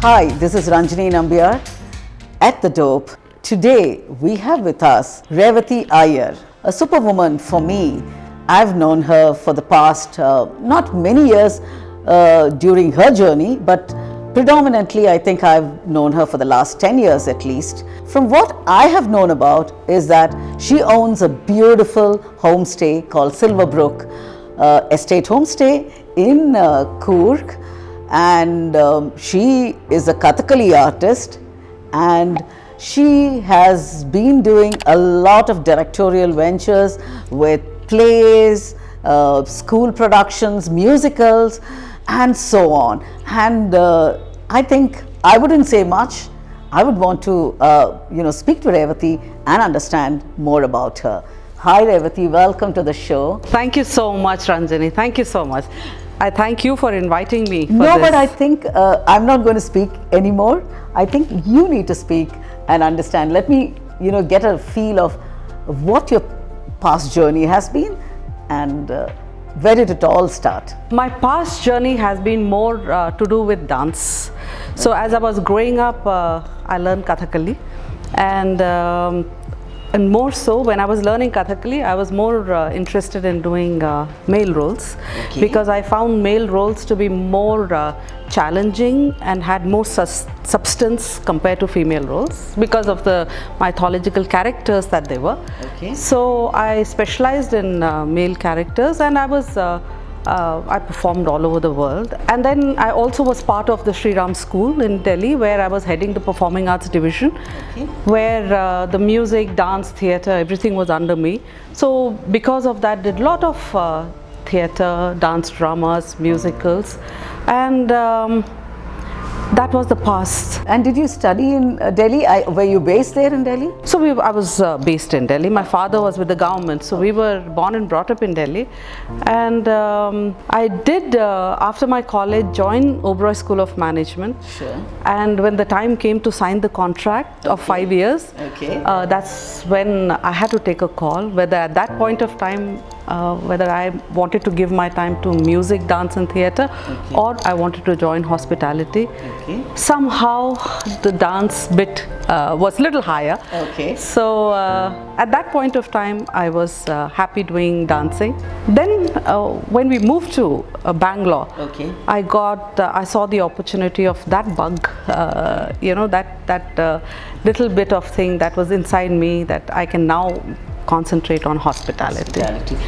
Hi, this is Ranjini Nambiar at The Dope. Today we have with us Revati Iyer, a superwoman for me. I've known her for the past not many years during her journey, but predominantly I think I've known her for the last 10 years at least. From what I have known about is that she owns a beautiful homestay called Silver Brook Estate Homestay in Coorg, and she is a Kathakali artist, and she has been doing a lot of directorial ventures with plays, school productions, musicals, and so on. And I think I wouldn't say much. I would want to speak to Revati and understand more about her. Hi Revati, welcome to the show. Thank you so much, Ranjini. Thank you so much. I thank you for inviting me for No, this. but I think I'm not going to speak anymore. I think you need to speak and understand. Let me, get a feel of what your past journey has been and where did it all start? My past journey has been more to do with dance. So as I was growing up, I learned Kathakali, and more so when I was learning Kathakali, I was more interested in doing male roles, because I found male roles to be more challenging and had more substance compared to female roles because of the mythological characters that they were. So I specialized in male characters, and I performed all over the world. And then I also was part of the Sri Ram School in Delhi, where I was heading the performing arts division, where the music, dance, theatre, everything was under me. So because of that, did a lot of theatre, dance dramas, musicals, and that was the past. And did you study in Delhi? Were you based there in Delhi? So I was based in Delhi. My father was with the government, so we were born and brought up in Delhi. And I did, after my college, join Oberoi School of Management. And when the time came to sign the contract of 5 years, that's when I had to take a call, whether at that point of time, whether I wanted to give my time to music, dance and theatre, or I wanted to join hospitality. Somehow the dance bit was a little higher. So at that point of time, I was happy doing dancing. Then when we moved to Bangalore, I saw the opportunity of that bug, that little bit of thing that was inside me, that I can now concentrate on hospitality.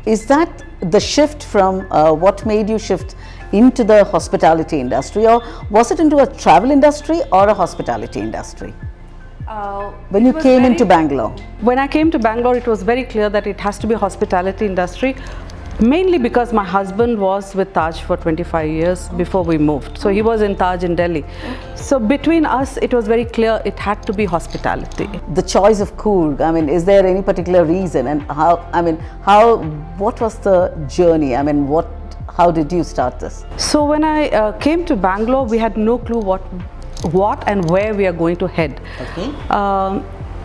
Is that the shift from what made you shift into the hospitality industry, or was it into a travel industry or a hospitality industry? When you came into Bangalore? When I came to Bangalore, it was very clear that it has to be a hospitality industry, mainly because my husband was with Taj for 25 years before we moved. So he was in Taj in Delhi. So between us, it was very clear it had to be hospitality. The choice of Coorg, is there any particular reason, and what was the journey? How did you start this? So when I came to Bangalore, we had no clue what and where we are going to head.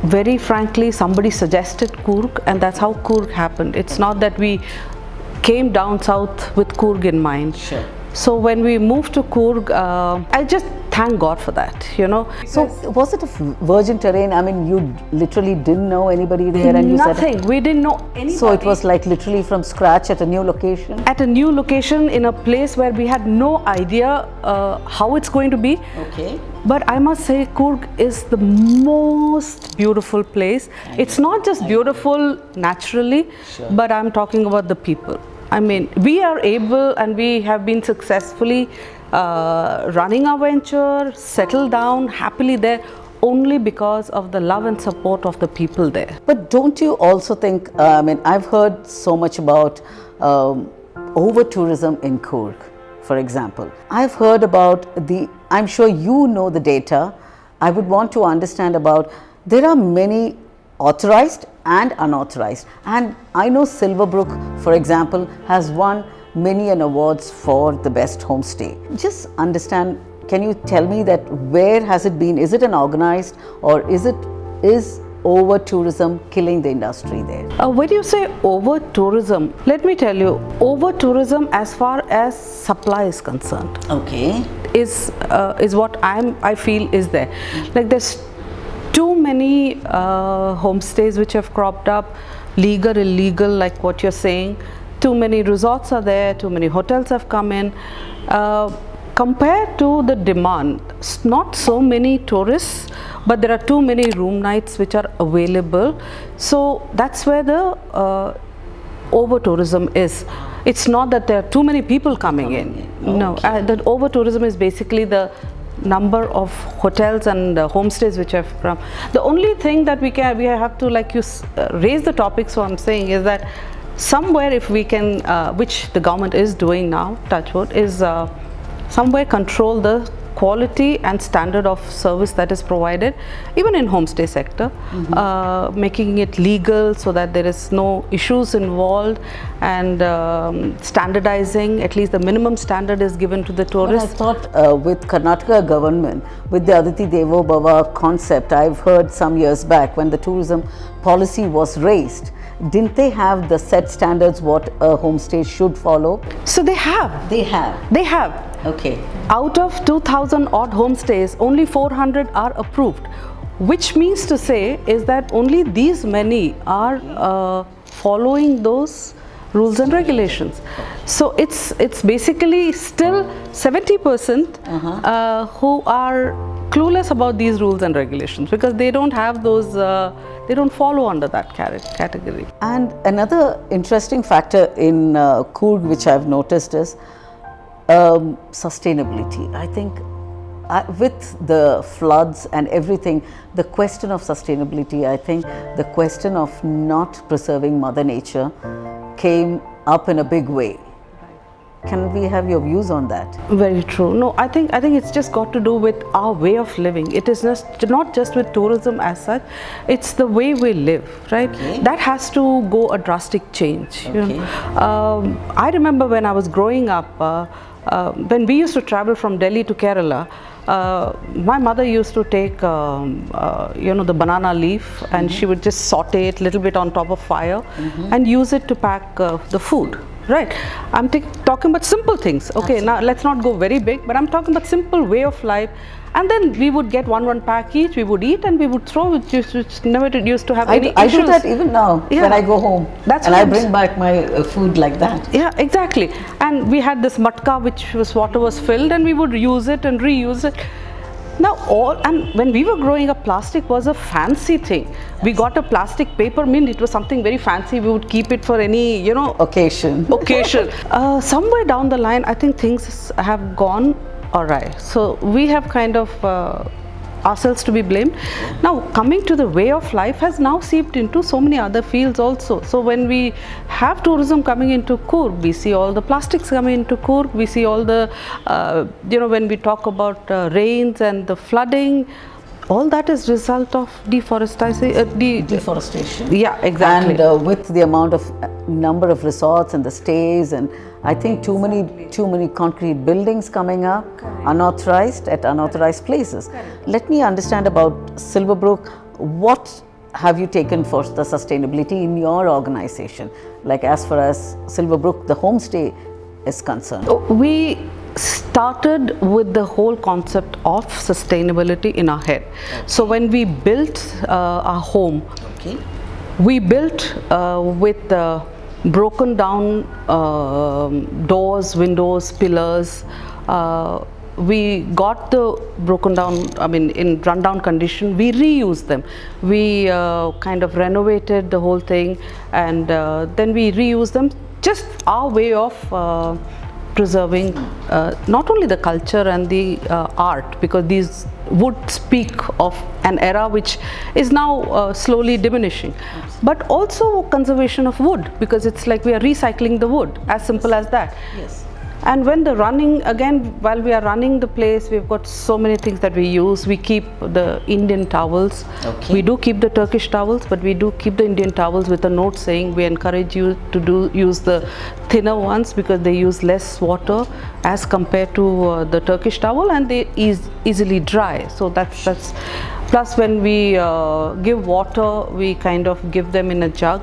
Very frankly, somebody suggested Coorg, and that's how Coorg happened. It's not that we came down south with Coorg in mind. So when we moved to Coorg, I just thank God for that, So was it a virgin terrain? You literally didn't know anybody there, and you nothing. We didn't know anybody. So it was like literally from scratch at a new location? At a new location in a place where we had no idea how it's going to be. But I must say, Coorg is the most beautiful place. It's not just beautiful naturally, but I'm talking about the people. We are able, and we have been successfully running our venture, settled down happily there, only because of the love and support of the people there. But don't you also think, I've heard so much about over-tourism in Coorg, for example. I've heard about I'm sure you know the data. I would want to understand about, there are many authorized and unauthorized. And I know Silver Brook, for example, has won many awards for the best homestay. Just understand, can you tell me that where has it been? Is it an organized, or is over tourism killing the industry there? When you say over tourism, let me tell you, over tourism as far as supply is concerned, Okay. is what I feel is there. Like there's too many homestays which have cropped up, legal, illegal, like what you're saying. Too many resorts are there, too many hotels have come in. Compared to the demand, not so many tourists, but there are too many room nights which are available. So that's where the over tourism is. It's not that there are too many people coming in. No, the over tourism is basically the number of hotels and homestays which have come. The only thing that we have to, like you raise the topic, so I'm saying is that somewhere if we can, which the government is doing now, touch wood, is somewhere control the quality and standard of service that is provided, even in homestay sector, making it legal so that there is no issues involved, and standardizing, at least the minimum standard is given to the tourists. But I thought with Karnataka government, with the Aditi Devo Bhava concept, I've heard some years back when the tourism policy was raised, didn't they have the set standards what a homestay should follow? So they have. They have. They have. Okay. Out of 2,000 odd homestays, only 400 are approved, which means to say is that only these many are following those rules and regulations. So it's basically still 70% who are clueless about these rules and regulations, because they don't have those, they don't follow under that category. And another interesting factor in Coorg which I've noticed is sustainability. I think with the floods and everything, the question of sustainability, I think the question of not preserving Mother Nature came up in a big way. Can we have your views on that? Very true. No, I think it's just got to do with our way of living. It is not just with tourism as such. It's the way we live, right? Okay. That has to go a drastic change. Okay. You know? I remember when I was growing up, when we used to travel from Delhi to Kerala, my mother used to take the banana leaf, and she would just saute it a little bit on top of fire and use it to pack the food. Right, I'm talking about simple things. Okay, now let's not go very big, but I'm talking about simple way of life. And then we would get one pack each, we would eat, and we would throw it. Just never used to have any issues. I do that even now when I go home. And I bring back my food like that. Yeah, exactly. And we had this matka, which was water was filled, and we would use it and reuse it. Now and when we were growing up, plastic was a fancy thing. We got a plastic paper mint. It was something very fancy. We would keep it for any, occasion. Somewhere down the line, I think things have gone awry. So we have kind of ourselves to be blamed. Now coming to the way of life has now seeped into so many other fields also. So when we have tourism coming into Coorg, we see all the plastics coming into Coorg, we see all the when we talk about rains and the flooding, all that is result of deforestation. Yeah, exactly. And with the amount of number of resorts and the stays, and I think too many concrete buildings coming up, unauthorized at unauthorized places. Let me understand about Silver Brook. What have you taken for the sustainability in your organization? Like as far as Silver Brook, the homestay is concerned. We started with the whole concept of sustainability in our head. So when we built our home, we built with broken down doors, windows, pillars. We got the broken down, in rundown condition, we reused them. We kind of renovated the whole thing, and then we reused them. Just our way of preserving not only the culture and the art, because these would speak of an era which is now slowly diminishing, but also conservation of wood, because it's like we are recycling the wood, as simple as that. Yes. And when the running, again, while we are running the place, we've got so many things that we use. We keep the Indian towels. We do keep the Turkish towels, but we do keep the Indian towels with a note saying we encourage you to use the thinner ones, because they use less water as compared to the Turkish towel, and they easily dry. So that's Plus, when we give water, we kind of give them in a jug.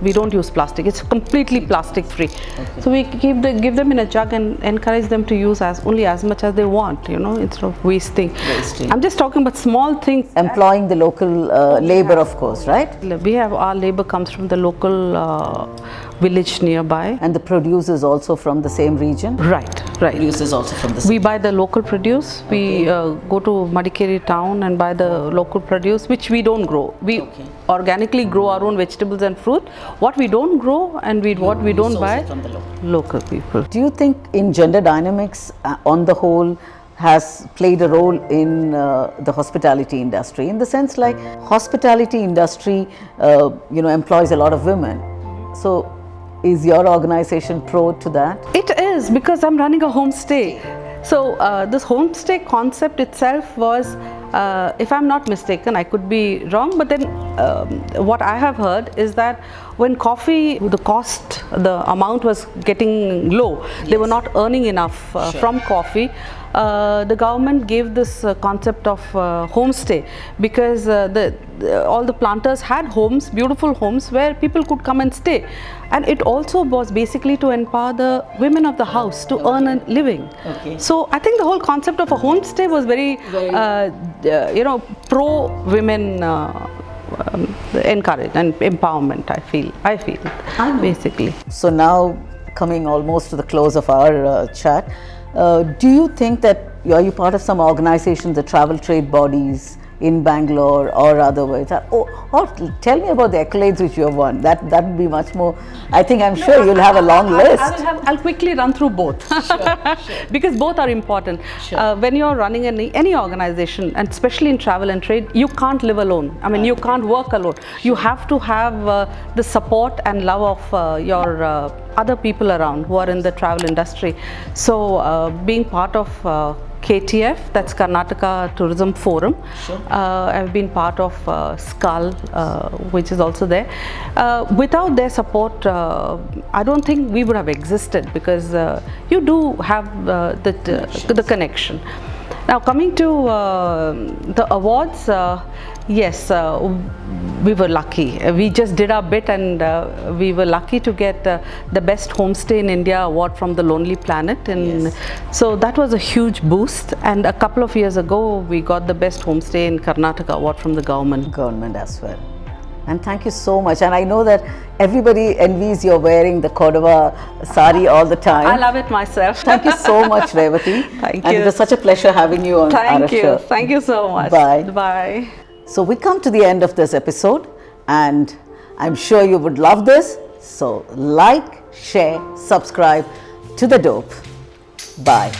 We don't use plastic. It's completely plastic free. Okay. So we give them in a jug and encourage them to use only as much as they want, instead of wasting. I'm just talking about small things. Employing the local labor, of course, right? We have our labor comes from the local village nearby. And the produce is also from the same region? Right. Produce is also from the same. We buy the local produce. We go to Madikeri town and buy the local produce, which we don't grow. We organically grow our own vegetables and fruit. What we don't grow and what we don't buy, from the local people. Do you think in gender dynamics, on the whole, has played a role in the hospitality industry, in the sense like hospitality industry employs a lot of women? So is your organization pro to that? It is, because I'm running a homestay. So this homestay concept itself was, if I'm not mistaken, I could be wrong, but then what I have heard is that when coffee, the amount was getting low, they were not earning enough from coffee. The government gave this concept of homestay, because all the planters had homes, beautiful homes where people could come and stay, and it also was basically to empower the women of the house to earn a living. So I think the whole concept of a homestay was very pro women encourage and empowerment. I feel basically. So now, coming almost to the close of our chat, do you think that are you part of some organizations, the travel trade bodies in Bangalore or otherwise? Or tell me about the accolades which you have won. That would be much more. I'm sure you'll have a long list. I'll quickly run through both. Sure. Because both are important. Sure. When you're running any organization, and especially in travel and trade, you can't live alone. You can't work alone. You have to have the support and love of your other people around who are in the travel industry. So being part of KTF, that's Karnataka Tourism Forum. Sure. I've been part of SCUL, which is also there. Without their support, I don't think we would have existed, because you do have the connection. Now, coming to the awards, yes, we were lucky. We just did our bit, and we were lucky to get the Best Homestay in India award from the Lonely Planet. So that was a huge boost. And a couple of years ago, we got the Best Homestay in Karnataka award from the government. Government as well. And thank you so much. And I know that everybody envies you're wearing the Kodava sari all the time. I love it myself. Thank you so much, Revati. Thank you. And it was such a pleasure having you on our show. Thank you so much. Bye. Bye. So we come to the end of this episode, and I'm sure you would love this. So like, share, subscribe to The Dope. Bye.